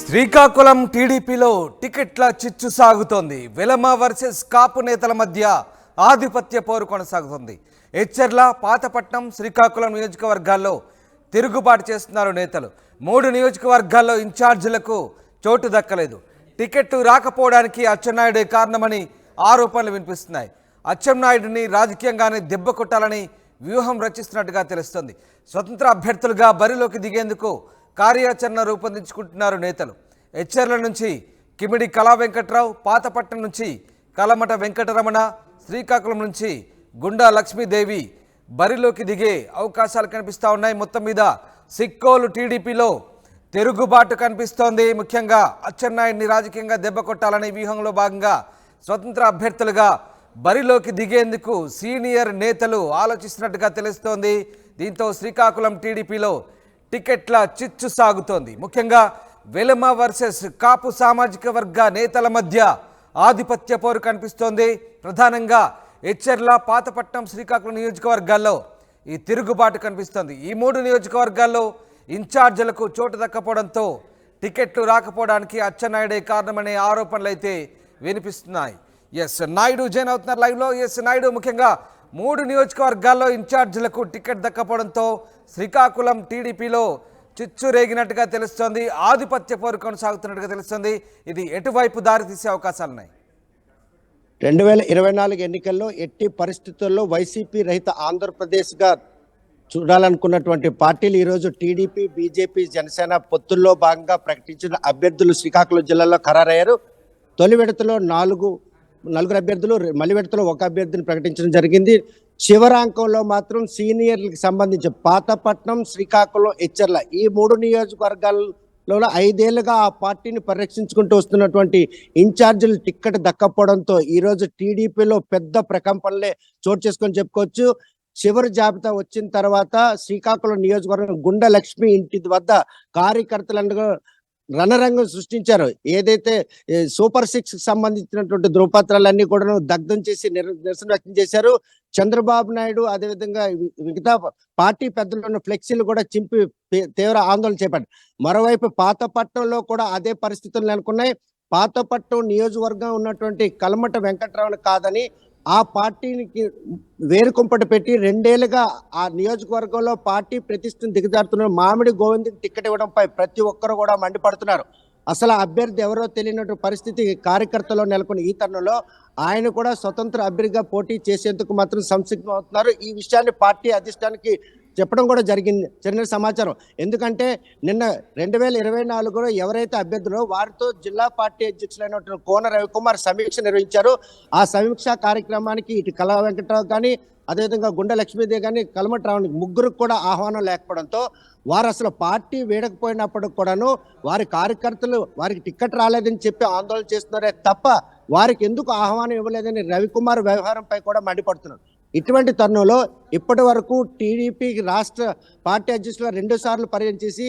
శ్రీకాకుళం టీడీపీలో టికెట్ల చిచ్చు సాగుతోంది. వెలమ వర్సెస్ కాపు నేతల మధ్య ఆధిపత్య పోరు కొనసాగుతోంది. ఎచ్చెర్ల, పాతపట్నం, శ్రీకాకుళం నియోజకవర్గాల్లో తిరుగుబాటు చేస్తున్నారు నేతలు. 3 నియోజకవర్గాల్లో ఇన్ఛార్జీలకు చోటు దక్కలేదు. టికెట్లు రాకపోవడానికి అచ్చెన్నాయుడే కారణమని ఆరోపణలు వినిపిస్తున్నాయి. అచ్చెన్నాయుడిని రాజకీయంగానే దెబ్బ కొట్టాలని వ్యూహం రచిస్తున్నట్టుగా తెలుస్తోంది. స్వతంత్ర అభ్యర్థులుగా బరిలోకి దిగేందుకు కార్యాచరణ రూపొందించుకుంటున్నారు నేతలు. ఎచ్చెర్ల నుంచి కిమిడి కళా వెంకట్రావు, పాతపట్నం నుంచి కలమట వెంకటరమణ, శ్రీకాకుళం నుంచి గుండా లక్ష్మీదేవి బరిలోకి దిగే అవకాశాలు కనిపిస్తూ ఉన్నాయి. మొత్తం మీద సిక్కోలు టీడీపీలో తిరుగుబాటు కనిపిస్తోంది. ముఖ్యంగా అచ్చెన్నాయుడిని రాజకీయంగా దెబ్బ కొట్టాలనే వ్యూహంలో భాగంగా స్వతంత్ర అభ్యర్థులుగా బరిలోకి దిగేందుకు సీనియర్ నేతలు ఆలోచిస్తున్నట్టుగా తెలుస్తోంది. దీంతో శ్రీకాకుళం టీడీపీలో టికెట్ల చిచ్చు సాగుతోంది. ముఖ్యంగా వెలమ వర్సెస్ కాపు సామాజిక వర్గ నేతల మధ్య ఆధిపత్య పోరు కనిపిస్తోంది. ప్రధానంగా ఎచ్చెర్ల, పాతపట్నం, శ్రీకాకుళం నియోజకవర్గాల్లో ఈ తిరుగుబాటు కనిపిస్తోంది. ఈ 3 నియోజకవర్గాల్లో ఇన్ఛార్జీలకు చోటు దక్కపోవడంతో టికెట్లు రాకపోవడానికి అచ్చెన్నాయుడే కారణమనే ఆరోపణలు అయితే వినిపిస్తున్నాయి. నాయుడు జాయిన్ అవుతున్నారు లైవ్లో. నాయుడు, ముఖ్యంగా 3 నియోజకవర్గాల్లో ఇన్ఛార్జీలకు టికెట్ దక్కపోవడంతో శ్రీకాకుళం టీడీపీలో చిచ్చు రేగినట్టుగా తెలుస్తోంది. ఆధిపత్య పోరు కొనసాగుతున్నట్టుగా తెలుస్తోంది. ఇది ఎటువైపు దారితీసే అవకాశాలున్నాయి? 2024 ఎన్నికల్లో ఎట్టి పరిస్థితుల్లో వైసీపీ రహిత ఆంధ్రప్రదేశ్గా చూడాలనుకున్నటువంటి పార్టీలు ఈరోజు టీడీపీ, బీజేపీ, జనసేన పొత్తుల్లో భాగంగా ప్రకటించిన అభ్యర్థులు శ్రీకాకుళం జిల్లాలో ఖరారయ్యారు. తొలి విడతలో నలుగురు అభ్యర్థులు, మలి విడతలో 1 అభ్యర్థిని ప్రకటించడం జరిగింది. చివరాంకంలో మాత్రం సీనియర్లకు సంబంధించి పాతపట్నం, శ్రీకాకుళం, ఎచ్చెర్ల ఈ 3 నియోజకవర్గాల్లో 5 ఏళ్లుగా ఆ పార్టీని పరిరక్షించుకుంటూ వస్తున్నటువంటి ఇన్ఛార్జీలు టిక్కెట్ దక్కపోవడంతో ఈరోజు టీడీపీలో పెద్ద ప్రకంపనలే చోటు చేసుకొని చెప్పుకోవచ్చు. చివరి జాబితా వచ్చిన తర్వాత శ్రీకాకుళం నియోజకవర్గం గుండా లక్ష్మి ఇంటి వద్ద కార్యకర్తలందరూ రణరంగం సృష్టించారు. ఏదైతే సూపర్ 6 సంబంధించినటువంటి ధృవపత్రాలన్నీ కూడా దగ్ధం చేసి నిరసన వ్యక్తం చేశారు. చంద్రబాబు నాయుడు అదేవిధంగా మిగతా పార్టీ పెద్దలు ఉన్న ఫ్లెక్సీలు కూడా చింపి తీవ్ర ఆందోళన చేపట్టారు. మరోవైపు పాతపట్నంలో కూడా అదే పరిస్థితులు నెలకొన్నాయి. పాతపట్నం నియోజకవర్గం ఉన్నటువంటి కలమట వెంకటరావు కాదని ఆ పార్టీకి వేరుకుంపటి పెట్టి 2 ఏళ్లుగా ఆ నియోజకవర్గంలో పార్టీ ప్రతిష్టను దిగజారుతున్నారు. మామిడి గోవింద్కి టికెట్ ఇవ్వడంపై ప్రతి ఒక్కరు కూడా మండిపడుతున్నారు. అసలు అభ్యర్థి ఎవరో తెలియనట్టు పరిస్థితి కార్యకర్తలో నెలకొన్న ఈ తరుణంలో ఆయన కూడా స్వతంత్ర అభ్యర్థిగా పోటీ చేసేందుకు మాత్రం సంసిగ్ధం అవుతున్నారు. ఈ విషయాన్ని పార్టీ అధిష్టానానికి చెప్పడం కూడా జరిగిన సమాచారం. ఎందుకంటే నిన్న 2024లో ఎవరైతే అభ్యర్థులో వారితో జిల్లా పార్టీ అధ్యక్షులైనటువంటి కోన రవికుమార్ సమీక్ష నిర్వహించారు. ఆ సమీక్ష కార్యక్రమానికి ఇటు కళా వెంకటరావు కానీ అదేవిధంగా గుండా లక్ష్మీదేవి కానీ కలమట్రావునికి ముగ్గురికి కూడా ఆహ్వానం లేకపోవడంతో వారు అసలు పార్టీ వీడకపోయినప్పటికి కూడాను వారి కార్యకర్తలు వారికి టికెట్ రాలేదని చెప్పి ఆందోళన చేస్తున్నారే తప్ప వారికి ఎందుకు ఆహ్వానం ఇవ్వలేదని రవికుమార్ వ్యవహారంపై కూడా మండిపడుతున్నారు. ఇటువంటి తరుణంలో ఇప్పటి వరకు టీడీపీ రాష్ట్ర పార్టీ అధ్యక్షులు 2 సార్లు పర్యటించేసి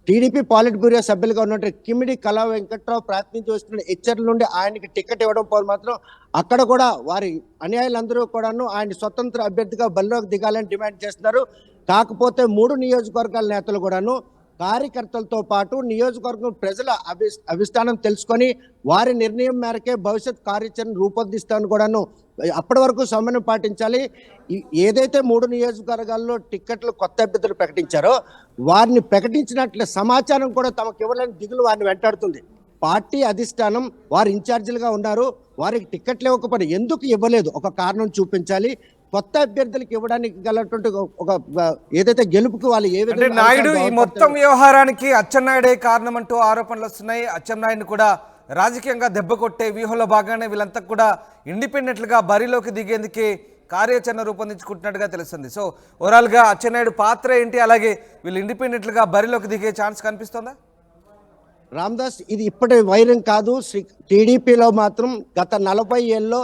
టీడీపీ పాలిట్ బ్యూరో సభ్యులుగా ఉన్నటువంటి కిమిడి కళా వెంకట్రావు ప్రాతినిధ్యం వస్తున్న ఎచ్చెర్ల నుండి ఆయనకి టికెట్ ఇవ్వడం పోలు మాత్రం అక్కడ కూడా వారి అనుయాయులందరూ కూడాను ఆయన స్వతంత్ర అభ్యర్థిగా బరిలోకి దిగాలని డిమాండ్ చేస్తున్నారు. కాకపోతే 3 నియోజకవర్గాల నేతలు కూడాను కార్యకర్తలతో పాటు నియోజకవర్గం ప్రజల అభిష్టానం తెలుసుకొని వారి నిర్ణయం మేరకే భవిష్యత్ కార్యాచరణ రూపొందిస్తామని కూడాను అప్పటి వరకు సమన్వయం పాటించాలి. ఏదైతే 3 నియోజకవర్గాల్లో టిక్కెట్లు కొత్త అభ్యర్థులు ప్రకటించారో వారిని ప్రకటించినట్లే సమాచారం కూడా తమకు ఇవ్వలేని దిగులు వారిని వెంటాడుతుంది. పార్టీ అధిష్టానం వారు ఇన్ఛార్జీలుగా ఉన్నారు, వారికి టిక్కెట్లు ఇవ్వకపోతే ఎందుకు ఇవ్వలేదు ఒక కారణం చూపించాలి. కొత్త అభ్యర్థులకు ఇవ్వడానికి గలటువంటి ఒక ఏదైతే గెలుపుకి వాళ్ళు ఏ విధంగా నాయుడు ఈ మొత్తం వ్యవహారానికి అచ్చెన్నాయుడే కారణం అంటూ ఆరోపణలు వస్తున్నాయి. అచ్చెన్నాయుడిని కూడా రాజకీయంగా దెబ్బ కొట్టే వ్యూహంలో భాగంగానే వీళ్ళంతా కూడా ఇండిపెండెంట్గా బరిలోకి దిగేందుకే కార్యాచరణ రూపొందించుకుంటున్నట్టుగా తెలుస్తుంది. సో ఓవరాల్గా అచ్చెన్నాయుడు పాత్ర ఏంటి, అలాగే వీళ్ళు ఇండిపెండెంట్గా బరిలోకి దిగే ఛాన్స్ కనిపిస్తుందా? రామ్దాస్, ఇది ఇప్పటి వైరం కాదు. టీడీపీలో మాత్రం గత 40 ఏళ్ళలో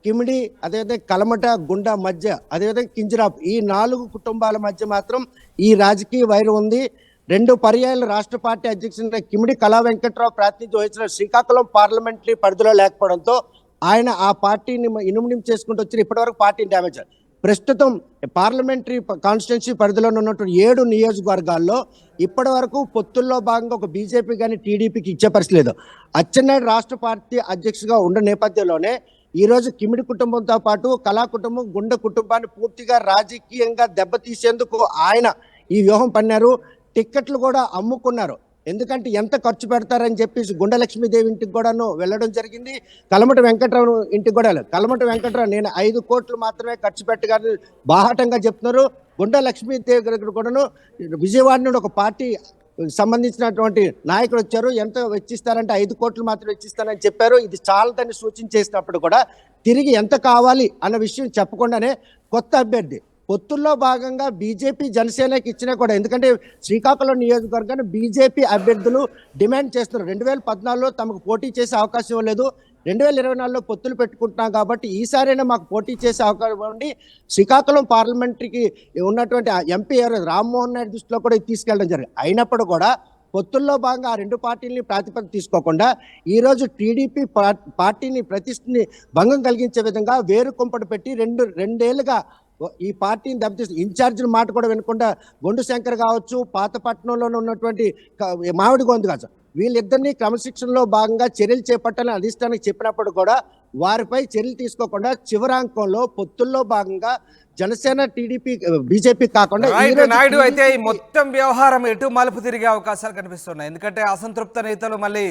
కిమిడి అదేవిధంగా కలమట గుండా మధ్య అదేవిధంగా కింజరాప్ ఈ 4 కుటుంబాల మధ్య మాత్రం ఈ రాజకీయ వైరం ఉంది. 2 పర్యాయాలు రాష్ట్ర పార్టీ అధ్యక్షుడిగా కిమిడి కళా వెంకట్రావు ప్రాతినిధ్యం వహించిన శ్రీకాకుళం పార్లమెంటరీ పరిధిలో లేకపోవడంతో ఆయన ఆ పార్టీని ఇనుమునిం చేసుకుంటూ వచ్చి ఇప్పటివరకు పార్టీని డ్యామేజ్. ప్రస్తుతం పార్లమెంటరీ కాన్స్టిట్యున్సీ పరిధిలో ఉన్నటువంటి 7 నియోజకవర్గాల్లో ఇప్పటి వరకు పొత్తుల్లో భాగంగా ఒక బీజేపీ కానీ టీడీపీకి ఇచ్చే పరిస్థితి లేదు. అచ్చెన్నాయుడు రాష్ట్ర పార్టీ అధ్యక్షుడిగా ఉన్న నేపథ్యంలోనే ఈరోజు కిమిడి కుటుంబంతో పాటు కళా కుటుంబం, గుండె కుటుంబాన్ని పూర్తిగా రాజకీయంగా దెబ్బతీసేందుకు ఆయన ఈ వ్యూహం పన్నారు. టిక్కెట్లు కూడా అమ్ముకున్నారు. ఎందుకంటే ఎంత ఖర్చు పెడతారని చెప్పేసి గుండె లక్ష్మీదేవి ఇంటికి కూడాను వెళ్ళడం జరిగింది. కలమటి వెంకట్రావు ఇంటికి కూడా వెళ్ళారు. కలమటి వెంకట్రావు నేను 5 కోట్లు మాత్రమే ఖర్చు పెట్టగానే బాహాటంగా చెప్తున్నారు. గుండె లక్ష్మీదేవి దగ్గర కూడాను విజయవాడ నుండి ఒక పార్టీ సంబంధించినటువంటి నాయకుడు వచ్చారు. ఎంత వెచ్చిస్తారంటే 5 కోట్లు మాత్రం వెచ్చిస్తానని చెప్పారు. ఇది చాలదని సూచించేసినప్పుడు కూడా తిరిగి ఎంత కావాలి అన్న విషయం చెప్పకుండానే కొత్త అభ్యర్థి పొత్తుల్లో భాగంగా బీజేపీ జనసేనకి ఇచ్చినా కూడా, ఎందుకంటే శ్రీకాకుళం నియోజకవర్గాన్ని బీజేపీ అభ్యర్థులు డిమాండ్ చేస్తున్నారు. 2014లో తమకు పోటీ చేసే అవకాశం లేదు, 2024లో పొత్తులు పెట్టుకుంటున్నాం కాబట్టి ఈసారైనా మాకు పోటీ చేసే అవకాశం ఉండి శ్రీకాకుళం పార్లమెంటరీకి ఉన్నటువంటి ఎంపీ రామ్మోహన్ నాయుడు దృష్టిలో కూడా ఇది తీసుకెళ్ళడం జరిగింది. అయినప్పుడు కూడా పొత్తుల్లో భాగంగా ఆ 2 పార్టీలని ప్రాతిపదిక తీసుకోకుండా ఈరోజు టీడీపీ పార్టీని ప్రతిష్టని భంగం కలిగించే విధంగా వేరు కుంపటి పెట్టి రెండేళ్లుగా ఈ పార్టీని దెబ్బతీసి ఇన్ఛార్జీల మాట కూడా వినకుండా గొండు శంకర్ కావచ్చు, పాతపట్నంలో ఉన్నటువంటి మామిడి గొంతు కావచ్చు, వీళ్ళిద్దరినీ క్రమశిక్షణలో భాగంగా చర్యలు చేపట్టాలని అధిష్టానికి చెప్పినప్పుడు కూడా వారిపై చర్యలు తీసుకోకుండా చివరాంకంలో పొత్తుల్లో భాగంగా జనసేన, టీడీపీ, బీజేపీ కాకుండా నాయుడు అయితే ఈ మొత్తం వ్యవహారం ఎటు మలుపు తిరిగే అవకాశాలు కనిపిస్తున్నాయి. ఎందుకంటే అసంతృప్త నేతలు మళ్ళీ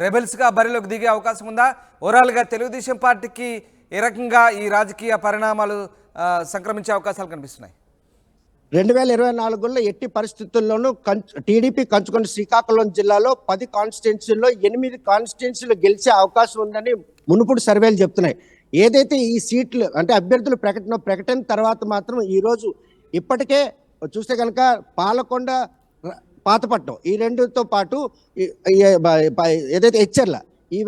రెబెల్స్ గా బరిలోకి దిగే అవకాశం ఉందా? ఓవరాల్ గా తెలుగుదేశం పార్టీకి ఏ రకంగా ఈ రాజకీయ పరిణామాలు సంక్రమించే అవకాశాలు కనిపిస్తున్నాయి? 2024లో ఎట్టి పరిస్థితుల్లోనూ టీడీపీ కంచుకొని శ్రీకాకుళం జిల్లాలో 10 కాన్స్టిట్యున్సీల్లో 8 కాన్స్టిట్యున్సీలు గెలిచే అవకాశం ఉందని మునుపటి సర్వేలు చెప్తున్నాయి. ఏదైతే ఈ సీట్లు అంటే అభ్యర్థులు ప్రకటన తర్వాత మాత్రం ఈరోజు ఇప్పటికే చూస్తే కనుక పాలకొండ, పాతపట్నం ఈ రెండుతో పాటు ఏదైతే హెచ్చర్ల ఈ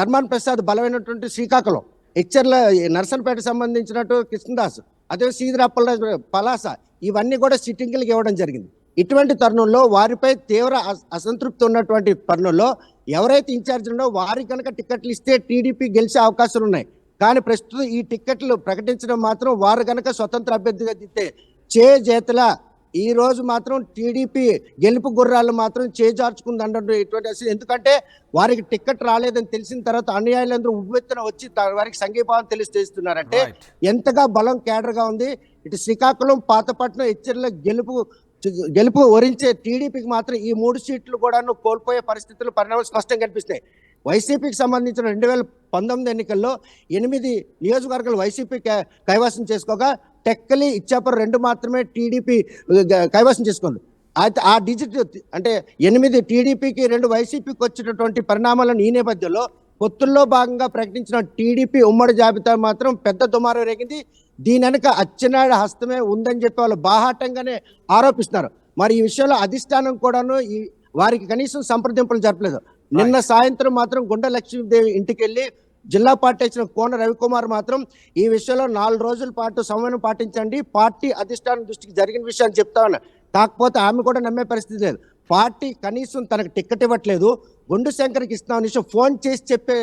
ధర్మాన్ ప్రసాద్ బలమైనటువంటి శ్రీకాకుళం, హెచ్చర్ల నర్సన్పేట సంబంధించినట్టు కృష్ణదాస్, అదే సీదిరాపల్ల పలాస, ఇవన్నీ కూడా సిట్టింగ్లకు ఇవ్వడం జరిగింది. ఇటువంటి తరుణంలో వారిపై తీవ్ర అసంతృప్తి ఉన్నటువంటి తరుణంలో ఎవరైతే ఇన్ఛార్జ్ ఉన్నో వారికి కనుక టికెట్లు ఇస్తే టీడీపీ గెలిచే అవకాశాలు ఉన్నాయి. కానీ ప్రస్తుతం ఈ టికెట్లు ప్రకటించడం మాత్రం వారు కనుక స్వతంత్ర అభ్యర్థిగా దిస్తే చేజేతల ఈ రోజు మాత్రం టీడీపీ గెలుపు గుర్రాలు మాత్రం చేజార్చుకుంది అన్నట్టు ఇటువంటి, ఎందుకంటే వారికి టికెట్ రాలేదని తెలిసిన తర్వాత అనుయాయులందరూ ఉవ్వెత్తున వచ్చి వారికి సంఘీభావం తెలియజేస్తున్నారంటే ఎంతగా బలం కేడర్గా ఉంది. ఇటు శ్రీకాకుళం, పాతపట్నం, హెచ్చర్ల గెలుపు వరించే టీడీపీకి మాత్రం ఈ 3 సీట్లు కూడాను కోల్పోయే పరిస్థితులు పరిణామాలు స్పష్టంగా కనిపిస్తాయి. వైసీపీకి సంబంధించిన 2019 ఎన్నికల్లో 8 నియోజకవర్గాలు వైసీపీ కైవసం చేసుకోగా టెక్కలి, ఇచ్చాపురం 2 మాత్రమే టీడీపీ కైవసం చేసుకుంది. అయితే ఆ డిజిట్ అంటే 8 టీడీపీకి 2 వైసీపీకి వచ్చినటువంటి పరిణామాలను ఈ నేపథ్యంలో పొత్తుల్లో భాగంగా ప్రకటించిన టీడీపీ ఉమ్మడి జాబితా మాత్రం పెద్ద దుమారం రేగింది. దీని వెనక అచ్చెన్నాయుడు హస్తమే ఉందని చెప్పి వాళ్ళు బాహాటంగానే ఆరోపిస్తున్నారు. మరి ఈ విషయంలో అధిష్టానం కూడాను వారికి కనీసం సంప్రదింపులు జరపలేదు. నిన్న సాయంత్రం మాత్రం గుండె లక్ష్మీదేవి ఇంటికి వెళ్ళి జిల్లా పార్టీ ఇచ్చిన కోన రవికుమార్ మాత్రం ఈ విషయంలో 4 రోజుల పాటు సమన్వయం పాటించండి, పార్టీ అధిష్టానం దృష్టికి జరిగిన విషయాన్ని చెప్తా ఉన్నా. కాకపోతే ఆమె కూడా నమ్మే పరిస్థితి లేదు. పార్టీ కనీసం తనకు టికెట్ ఇవ్వట్లేదు, గుండు శంకర్కి ఇస్తామని విషయం ఫోన్ చేసి చెప్పే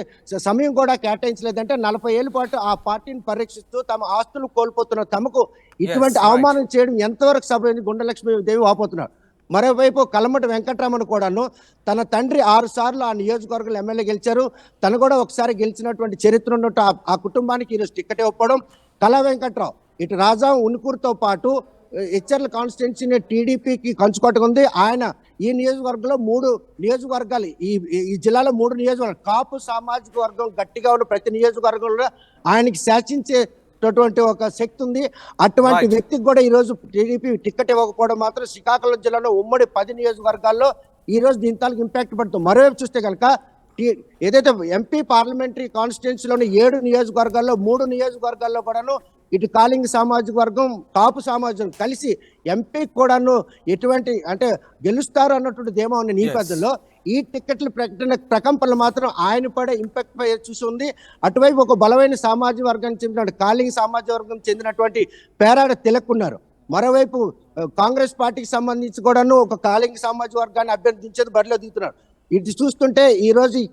సమయం కూడా కేటాయించలేదంటే 40 ఏళ్ళ పాటు ఆ పార్టీని పరిరక్షిస్తూ తమ ఆస్తులు కోల్పోతున్న తమకు ఇటువంటి అవమానం చేయడం ఎంతవరకు సభ గుండె లక్ష్మీదేవి వాపోతున్నారు. మరోవైపు కలమటి వెంకట్రామన్ కూడాను తన తండ్రి 6 సార్లు ఆ నియోజకవర్గంలో ఎమ్మెల్యే గెలిచారు, తను కూడా ఒకసారి గెలిచినటువంటి చరిత్ర ఉన్నట్టు ఆ కుటుంబానికి ఈరోజు టికెట్ ఇవ్వడం. కళా వెంకట్రావు ఇటు రాజా ఉనుకూరుతో పాటు హెచ్చర్ల కాన్స్టిట్యున్సీని టీడీపీకి కంచుకొట్టుకుంది. ఆయన ఈ నియోజకవర్గంలో 3 నియోజకవర్గాలు ఈ జిల్లాలో 3 నియోజకవర్గాలు కాపు సామాజిక వర్గం గట్టిగా ఉన్న ప్రతి నియోజకవర్గంలో ఆయనకి శాసించేటటువంటి ఒక శక్తి ఉంది. అటువంటి వ్యక్తికి కూడా ఈ రోజు టీడీపీ టికెట్ ఇవ్వకపోవడం మాత్రం శ్రీకాకుళం జిల్లాలో ఉమ్మడి 10 నియోజకవర్గాల్లో ఈ రోజు దీని తాలూకు ఇంపాక్ట్ పడుతుంది. మరోవైపు చూస్తే కనుక ఏదైతే ఎంపీ పార్లమెంటరీ కాన్స్టిట్యున్సీలోని 7 నియోజకవర్గాల్లో 3 నియోజకవర్గాల్లో కూడాను ఇటు కాలింగ్ సామాజిక వర్గం, కాపు సామాజికం కలిసి ఎంపీ కూడాను ఎటువంటి అంటే గెలుస్తారు అన్నటువంటి ధీమా ఉన్న నేపథ్యంలో ఈ టికెట్ల ప్రకటన ప్రకంపనలు మాత్రం ఆయన పడే ఇంపాక్ట్ పై చూసి ఉంది. అటువైపు ఒక బలమైన సామాజిక వర్గానికి చెందిన కాలింగ్ సామాజిక వర్గం చెందినటువంటి పేరాడ తిలక్కున్నారు. మరోవైపు కాంగ్రెస్ పార్టీకి సంబంధించి కూడాను ఒక కాలింగ్ సామాజిక వర్గాన్ని అభ్యర్థించేది బరిలో దిగుతున్నారు. ఇది చూస్తుంటే ఈ రోజు ఈ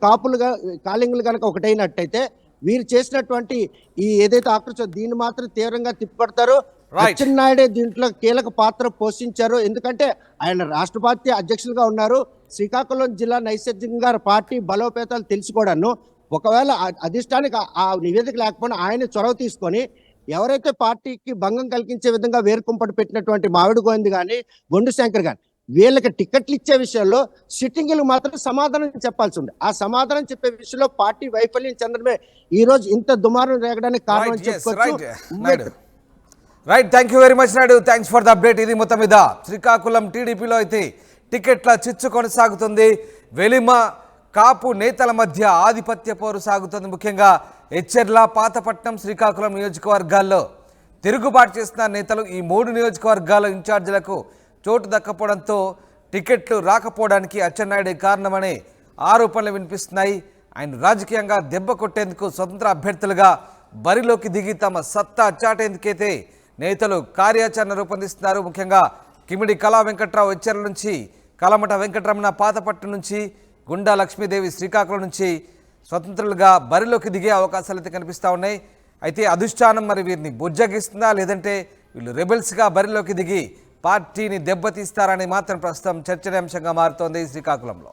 కాలింగులు కనుక ఒకటైనట్టయితే వీరు చేసినటువంటి ఈ ఏదైతే ఆకృతి దీన్ని మాత్రం తీవ్రంగా తిప్పికొడతారు. Right. అచ్చెన్నాయుడే దీంట్లో కీలక పాత్ర పోషించారు. ఎందుకంటే ఆయన రాష్ట్ర పార్టీ అధ్యక్షులుగా ఉన్నారు. శ్రీకాకుళం జిల్లా నైసర్గికంగా పార్టీ బలోపేతాలు తెలుసుకోవడాను ఒకవేళ అధిష్టానికి ఆ నివేదిక లేకపోయినా ఆయన చొరవ తీసుకొని ఎవరైతే పార్టీకి భంగం కలిగించే విధంగా వేరుకుంపటి పెట్టినటువంటి మామిడి గోవింద్ కానీ గొండు శంకర్ కానీ వీళ్ళకి టికెట్లు ఇచ్చే విషయంలో సిట్టింగ్లు మాత్రం సమాధానం చెప్పాల్సి ఉంది. ఆ సమాధానం చెప్పే విషయంలో పార్టీ వైఫల్యం చెందడమే ఈ రోజు ఇంత దుమారం రేగడానికి కారణం చెప్పుకోవచ్చు. Right, thank you very much Naidu, thanks for the update. ఇది మొత్తం మీద శ్రీకాకుళం టీడీపీలో అయితే టికెట్ల చిచ్చు కొనసాగుతుంది. వెలిమ కాపు నేతల మధ్య ఆధిపత్య పోరు సాగుతుంది. ముఖ్యంగా ఎచ్చెర్ల, పాతపట్నం, శ్రీకాకుళం నియోజకవర్గాల్లో తిరుగుబాటు చేస్తున్న నేతలు ఈ 3 నియోజకవర్గాల ఇన్ఛార్జీలకు చోటు దక్కపోవడంతో టికెట్లు రాకపోవడానికి అచ్చెన్నాయుడే కారణమనే ఆరోపణలు వినిపిస్తున్నాయి. ఆయన రాజకీయంగా దెబ్బ కొట్టేందుకు స్వతంత్ర అభ్యర్థులుగా బరిలోకి దిగి తమ సత్తా చాటేందుకైతే నేతలు కార్యాచరణ రూపొందిస్తున్నారు. ముఖ్యంగా కిమిడి కళా వెంకట్రావు ఎచ్చెర్ల నుంచి, కలమట వెంకటరమణ పాతపట్నం నుంచి, గుండా లక్ష్మీదేవి శ్రీకాకుళం నుంచి స్వతంత్రులుగా బరిలోకి దిగే అవకాశాలు అయితే కనిపిస్తూ ఉన్నాయి. అయితే అధిష్టానం మరి వీరిని బుజ్జగిస్తుందా, లేదంటే వీళ్ళు రెబెల్స్గా బరిలోకి దిగి పార్టీని దెబ్బతీస్తారని మాత్రం ప్రస్తుతం చర్చనీయాంశంగా మారుతోంది శ్రీకాకుళంలో.